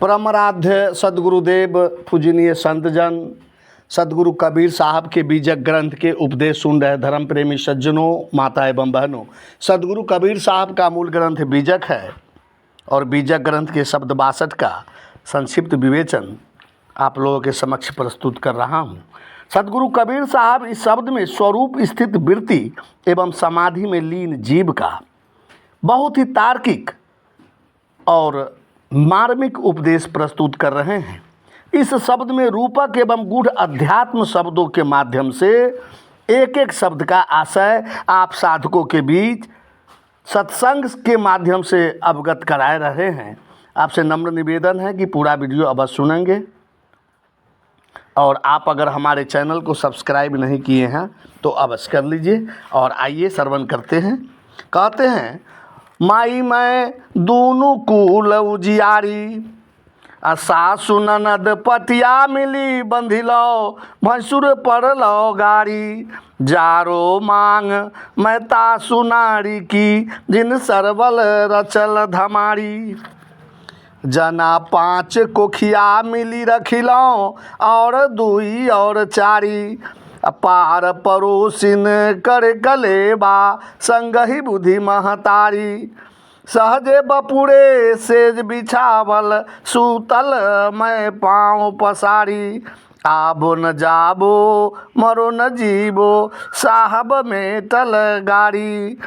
परमाराध्य सदगुरुदेव पूजनीय संतजन सदगुरु कबीर साहब के बीजक ग्रंथ के उपदेश सुन रहे धर्म प्रेमी सज्जनों, माता एवं बहनों, सदगुरु कबीर साहब का मूल ग्रंथ बीजक है और बीजक ग्रंथ के शब्द 62 का संक्षिप्त विवेचन आप लोगों के समक्ष प्रस्तुत कर रहा हूँ। सदगुरु कबीर साहब इस शब्द में स्वरूप स्थित वृत्ति एवं समाधि में लीन जीव का बहुत ही तार्किक और मार्मिक उपदेश प्रस्तुत कर रहे हैं। इस शब्द में रूपक एवं गूढ़ अध्यात्म शब्दों के माध्यम से एक एक शब्द का आशय आप साधकों के बीच सत्संग के माध्यम से अवगत कराए रहे हैं। आपसे नम्र निवेदन है कि पूरा वीडियो अवश्य सुनेंगे और आप अगर हमारे चैनल को सब्सक्राइब नहीं किए हैं तो अवश्य कर लीजिए। और आइए श्रवण करते हैं। कहते हैं, माई मैं दूनु कुल उजियारी, सासु ननद पतिया मिली बंधिलो, भैंसुर पड़लो गाड़ी, जारो मांग मैं तासु नारी की, जिन सरबल रचल धमारी, जना 5 कोखिया मिली रखिलो, और दुई और चारी, पार परोसिन कर गलेबा, संगहि बुद्धि महतारी, सहजे बपुरे सेज बिछावल, सूतल मैं पाँव पसारी, आबो न जाबो मरो न जीवो, साहब में टल गाड़ी,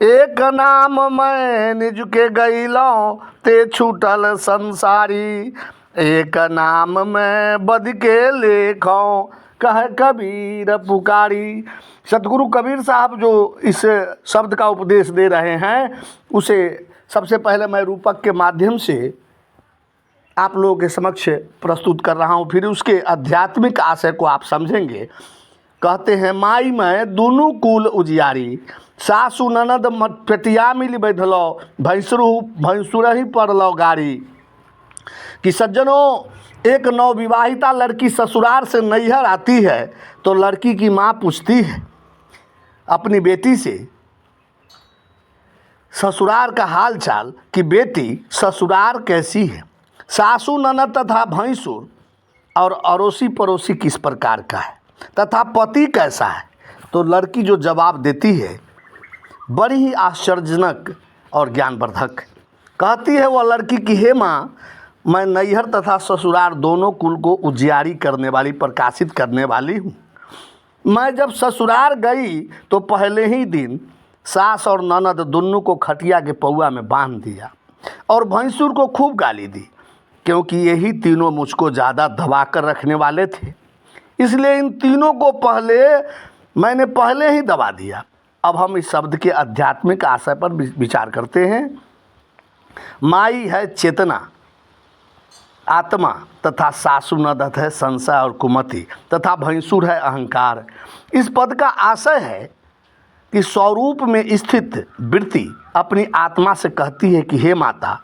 एक नाम मैं निज के गईलों, ते छूटल संसारी, एक नाम मैं बद के लेखों, कह कबीर पुकारी। सतगुरु कबीर साहब जो इस शब्द का उपदेश दे रहे हैं उसे सबसे पहले मैं रूपक के माध्यम से आप लोगों के समक्ष प्रस्तुत कर रहा हूँ, फिर उसके आध्यात्मिक आशय को आप समझेंगे। कहते हैं, माई मैं दूनु कुल उजियारी, सासु ननद पटिया मिली बैठलो, भैंसुर ही पड़लो गाड़ी। कि सज्जनों, एक नवविवाहिता लड़की ससुराल से नैहर आती है तो लड़की की माँ पूछती है अपनी बेटी से ससुराल का हाल चाल कि बेटी ससुराल कैसी है, सासू ननद तथा भैंसुर और अड़ोसी पड़ोसी किस प्रकार का है तथा पति कैसा है। तो लड़की जो जवाब देती है बड़ी ही आश्चर्यजनक और ज्ञानवर्धक कहती है वह लड़की कि हे माँ, मैं नैहर तथा ससुराल दोनों कुल को उजियारी करने वाली, प्रकाशित करने वाली हूँ। मैं जब ससुराल गई तो पहले ही दिन सास और ननद दोनों को खटिया के पौआ में बांध दिया और भैंसुर को खूब गाली दी, क्योंकि यही तीनों मुझको ज़्यादा दबा कर रखने वाले थे, इसलिए इन तीनों को मैंने पहले ही दबा दिया। अब हम इस शब्द के आध्यात्मिक आशय पर विचार करते हैं। माई है चेतना, आत्मा, तथा सासु ननद है संशय और कुमति, तथा भैंसुर है अहंकार। इस पद का आशय है कि स्वरूप में स्थित वृत्ति अपनी आत्मा से कहती है कि हे माता,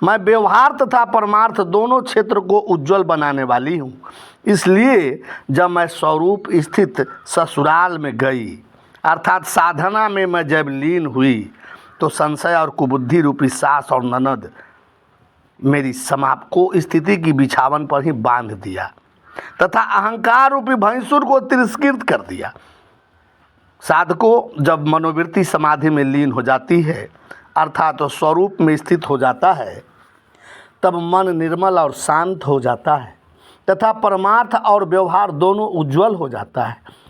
मैं व्यवहार तथा परमार्थ दोनों क्षेत्र को उज्जवल बनाने वाली हूँ, इसलिए जब मैं स्वरूप स्थित ससुराल में गई अर्थात साधना में मैं जब लीन हुई तो संशय और कुबुद्धि रूपी सास और ननद मेरी समाप्त को स्थिति की बिछावन पर ही बांध दिया तथा अहंकार रूपी भैंसुर को तिरस्कृत कर दिया। साधकों, जब मनोवृत्ति समाधि में लीन हो जाती है अर्थात तो स्वरूप में स्थित हो जाता है, तब मन निर्मल और शांत हो जाता है तथा परमार्थ और व्यवहार दोनों उज्जवल हो जाता है।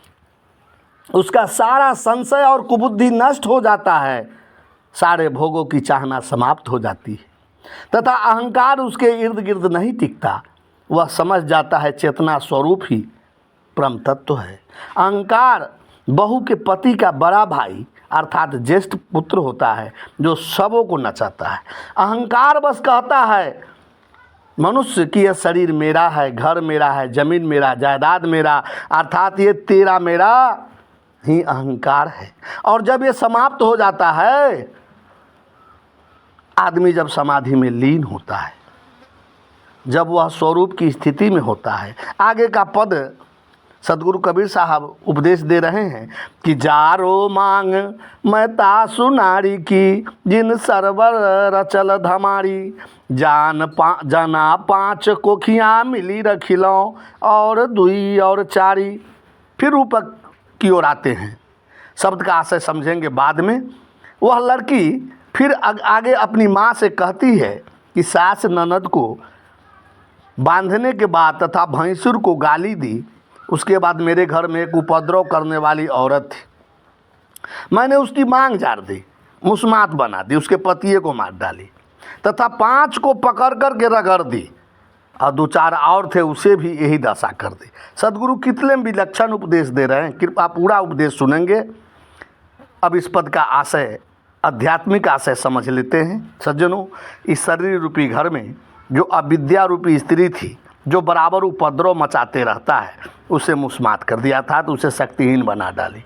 उसका सारा संशय और कुबुद्धि नष्ट हो जाता है, सारे भोगों की चाहना समाप्त हो जाती है तथा अहंकार उसके इर्द गिर्द नहीं टिकता। वह समझ जाता है चेतना स्वरूप ही परम तत्व है। अहंकार बहू के पति का बड़ा भाई अर्थात ज्येष्ठ पुत्र होता है जो सबों को नचाता है। अहंकार बस कहता है मनुष्य कि यह शरीर मेरा है, घर मेरा है, जमीन मेरा, जायदाद मेरा, अर्थात ये तेरा मेरा ही अहंकार है। और जब ये समाप्त हो जाता है, आदमी जब समाधि में लीन होता है, जब वह स्वरूप की स्थिति में होता है, आगे का पद सदगुरु कबीर साहब उपदेश दे रहे हैं कि जारो मांग मैं तासु नारी की, जिन सरवर रचल धमारी, जना 5 कोखियाँ मिली रखिलो, और 2 और 4। फिर ऊपर की ओर आते हैं, शब्द का आशय समझेंगे बाद में। वह लड़की फिर आगे अपनी माँ से कहती है कि सास ननद को बांधने के बाद तथा भैंसुर को गाली दी। उसके बाद मेरे घर में एक उपद्रव करने वाली औरत थी। मैंने उसकी मांग झाड़ दी, मुस्मात बना दी, उसके पतिये को मार डाली तथा 5 को पकड़ कर के रगड़ दी, और 2-4 और थे, उसे भी यही दशा कर दी। सदगुरु कितने विलक्षण उपदेश दे रहे हैं। कृपा पूरा उपदेश सुनेंगे। अब इस पद का आशय, आध्यात्मिक आशय समझ लेते हैं। सज्जनों, इस शरीर रूपी घर में जो अविद्या रूपी स्त्री थी, जो बराबर उपद्रव मचाते रहता है, उसे मुस्मात कर दिया था, तो उसे शक्तिहीन बना डाली।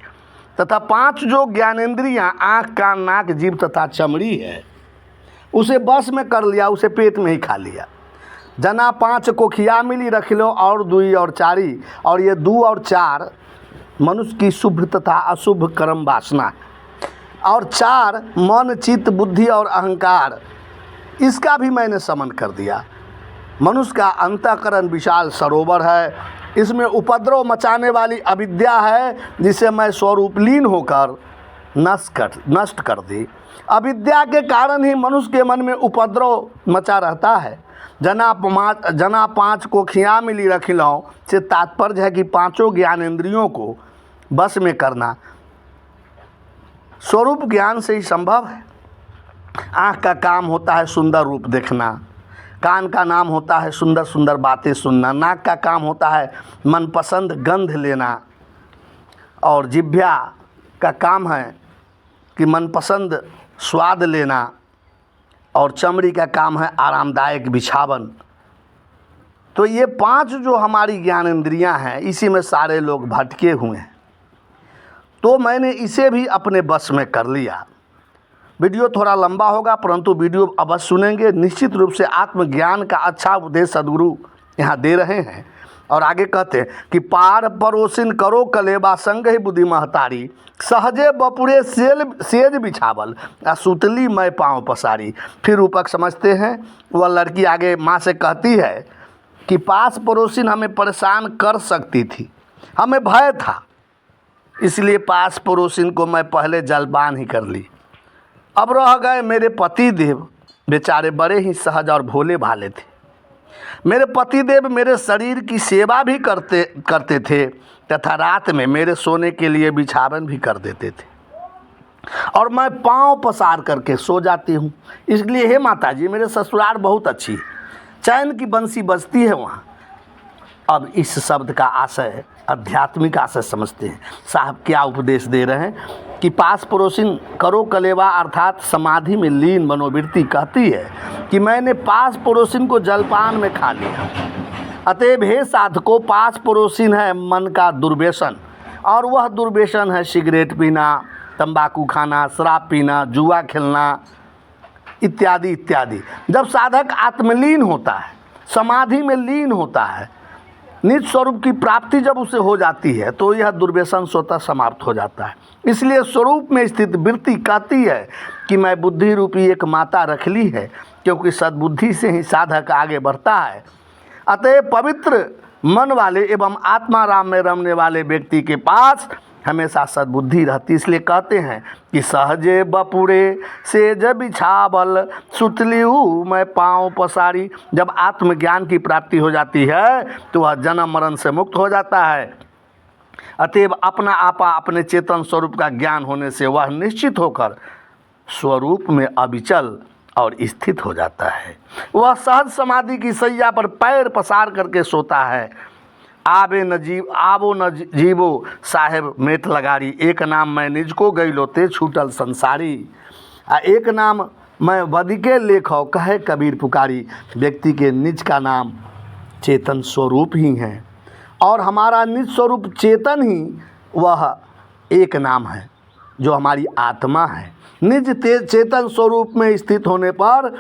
तथा 5 जो ज्ञानेंद्रियां, आँख, कान, नाक, जीभ तथा चमड़ी है, उसे बस में कर लिया, उसे पेट में ही खा लिया। जना 5 कोखिया मिली रख लो, और 2 और 4। और ये 2 और 4 मनुष्य की शुभ तथा अशुभ कर्म वासना है, और 4 मन, चित्त, बुद्धि और अहंकार, इसका भी मैंने समन कर दिया। मनुष्य का अंतःकरण विशाल सरोवर है, इसमें उपद्रव मचाने वाली अविद्या है, जिसे मैं स्वरूप लीन होकर नष्ट कर दी। अविद्या के कारण ही मनुष्य के मन में उपद्रव मचा रहता है। जना 5 कोखियाँ मिली रखिलो से तात्पर्य है कि 5 ज्ञानेंद्रियों को बस में करना स्वरूप ज्ञान से ही संभव है। आँख का काम होता है सुंदर रूप देखना, कान का नाम होता है सुंदर सुंदर बातें सुनना, नाक का काम होता है मनपसंद गंध लेना, और जिह्वा का काम है कि मनपसंद स्वाद लेना, और चमड़ी का काम है आरामदायक बिछावन। तो ये 5 जो हमारी ज्ञानेंद्रियां हैं, इसी में सारे लोग भटके हुए हैं। तो मैंने इसे भी अपने बस में कर लिया। वीडियो थोड़ा लंबा होगा, परंतु वीडियो अवश्य सुनेंगे। निश्चित रूप से आत्मज्ञान का अच्छा उपदेश सदगुरु यहाँ दे रहे हैं। और आगे कहते हैं कि पार परोसिन करो कलेबा, संग ही बुद्धि महतारी, सहजे बपुरे सेज बिछावल, सुतली मैं पाँव पसारी। फिर ऊपर समझते हैं, वह लड़की आगे माँ से कहती है कि पास पड़ोसिन हमें परेशान कर सकती थी, हमें भय था, इसलिए पास पड़ोसिन को मैं पहले जलपान ही कर ली। अब रह गए मेरे पति देव, बेचारे बड़े ही सहज और भोले भाले थे। मेरे पति देव मेरे शरीर की सेवा भी करते थे तथा रात में मेरे सोने के लिए बिछावन भी कर देते थे, और मैं पाँव पसार करके सो जाती हूँ। इसलिए हे माता जी, मेरे ससुराल बहुत अच्छी, चैन की बंसी बजती है वहाँ। अब इस शब्द का आशय, आध्यात्मिक आशय समझते हैं। साहब क्या उपदेश दे रहे हैं कि पास पड़ोसिन करो कलेवा, अर्थात समाधि में लीन मनोवृत्ति कहती है कि मैंने पास पड़ोसिन को जलपान में खा लिया। अतएव हे साधको, पास पड़ोसिन है मन का दुर्व्यसन, और वह दुर्व्यसन है सिगरेट पीना, तंबाकू खाना, शराब पीना, जुआ खेलना इत्यादि इत्यादि। जब साधक आत्मलीन होता है, समाधि में लीन होता है, निज स्वरूप की प्राप्ति जब उसे हो जाती है, तो यह दुर्व्यसन स्वतः समाप्त हो जाता है। इसलिए स्वरूप में स्थित वृत्ति कहती है कि मैं बुद्धि रूपी एक माता रख ली है, क्योंकि सद्बुद्धि से ही साधक आगे बढ़ता है। अतः पवित्र मन वाले एवं आत्मा राम में रमने वाले व्यक्ति के पास हमेशा सद्बुद्धि रहती। इसलिए कहते हैं कि सहजे बपुरे सेज बिछावल, सुतलिहू मैं पाँव पसारी। जब आत्मज्ञान की प्राप्ति हो जाती है तो वह जन्म मरण से मुक्त हो जाता है। अतएव अपना आपा अपने चेतन स्वरूप का ज्ञान होने से वह निश्चित होकर स्वरूप में अविचल और स्थित हो जाता है। वह सहज समाधि की सैया पर पैर पसार करके सोता है। आवो न जीवो साहेब मेट लगारी, एक नाम मैं निज को गई लोते छूटल संसारी। एक नाम मैं वदिके लेखो कहे कबीर पुकारी। व्यक्ति के निज का नाम चेतन स्वरूप ही है, और हमारा निज स्वरूप चेतन ही वह एक नाम है जो हमारी आत्मा है। निज चेतन स्वरूप में स्थित होने पर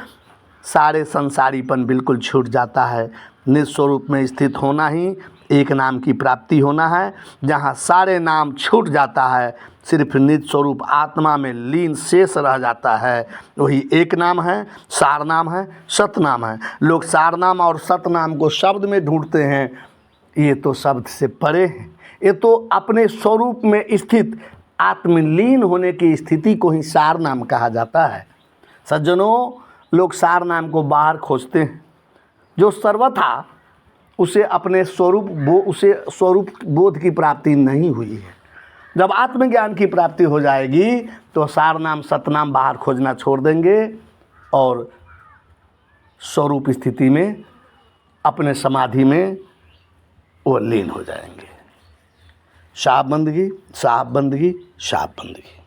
सारे संसारीपन बिल्कुल छूट जाता है। निज स्वरूप में स्थित होना ही एक नाम की प्राप्ति होना है, जहाँ सारे नाम छूट जाता है, सिर्फ निज स्वरूप आत्मा में लीन शेष रह जाता है, वही एक नाम है, सार नाम है, सत नाम है। लोग सार नाम और सत नाम को शब्द में ढूंढते हैं, ये तो शब्द से परे है। ये तो अपने स्वरूप में स्थित आत्मलीन होने की स्थिति को ही सार नाम कहा जाता है। सज्जनों, लोग सार नाम को बाहर खोजते हैं, जो सर्वथा उसे अपने स्वरूप बोध की प्राप्ति नहीं हुई है। जब आत्मज्ञान की प्राप्ति हो जाएगी तो सार नाम सतनाम बाहर खोजना छोड़ देंगे और स्वरूप स्थिति में अपने समाधि में वो लीन हो जाएंगे। साहब बंदगी, साहब बंदगी, साहब बंदगी।